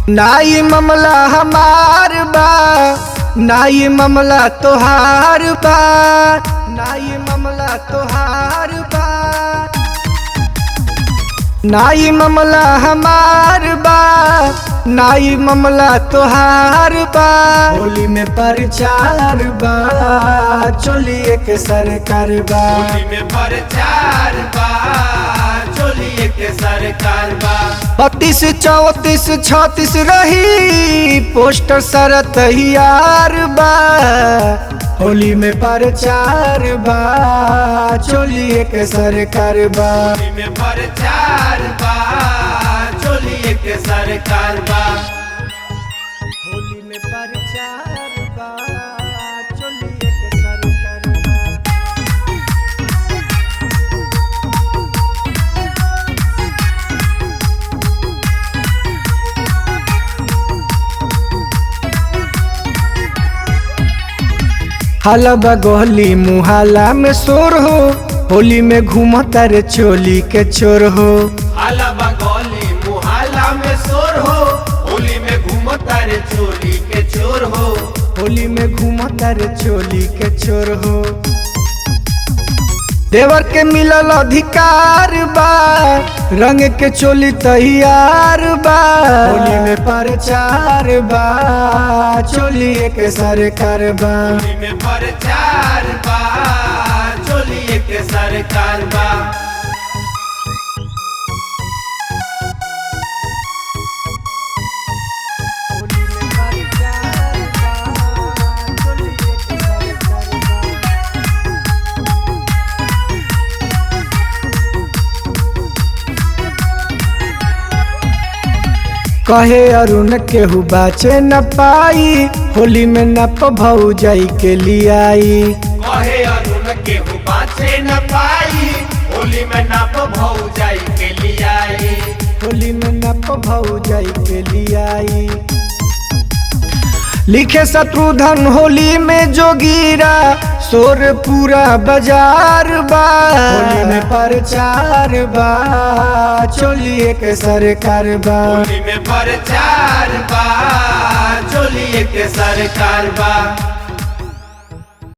नाई मामला हमार बा, नाई मामला तोहार बा, नाई मामला तोहार बा, नाई मामला हमार बा, नाई मामला तोहार बा। होली में प्रचार बा, चोलिए के सरकार बा। होली में प्रचार बा, चोलिए के सरकार बा। 32 34 36 रही पोस्टर सारा तैयार बा। होली में प्रचार बा, चोलिए के सरकार बा। होली में प्रचार बा, चोलिए के सरकार बा। होली में प्रचार बा, चोलिए के सरकार बा। हलबा गोहली मुहाला में शोर हो, होली में घूमता रे चोली के चोर हो। हलबा गली मुहल्ला में शोर हो, होली में घूमता रे चोली के चोर हो। होली में घूमता रे चोली के चोर हो। देवर के मिलल अधिकार बा, रंग के चोली तैयार बा। होली में प्रचार बा, चोलिए के सरकार बा। होली में प्रचार बा, चोलिए के सरकार बा। होली में प्रचार बा, चोलिए के सरकार बा। कहे अरुण केहू बाचे न पाई, होली में नप भौ जाई के लियाई। कहे अरुण केहू बाचे न पाई, होली में नप भौ जाई के लियाई। होली में नप भौ जाई के लियाई। लिखे शत्रुधन होली में जोगीरा, शोर पूरा बाजार बा। होली में प्रचार बा, चोलिए के सरकार बा। होली में प्रचार बा, चोलिए के सरकार बा।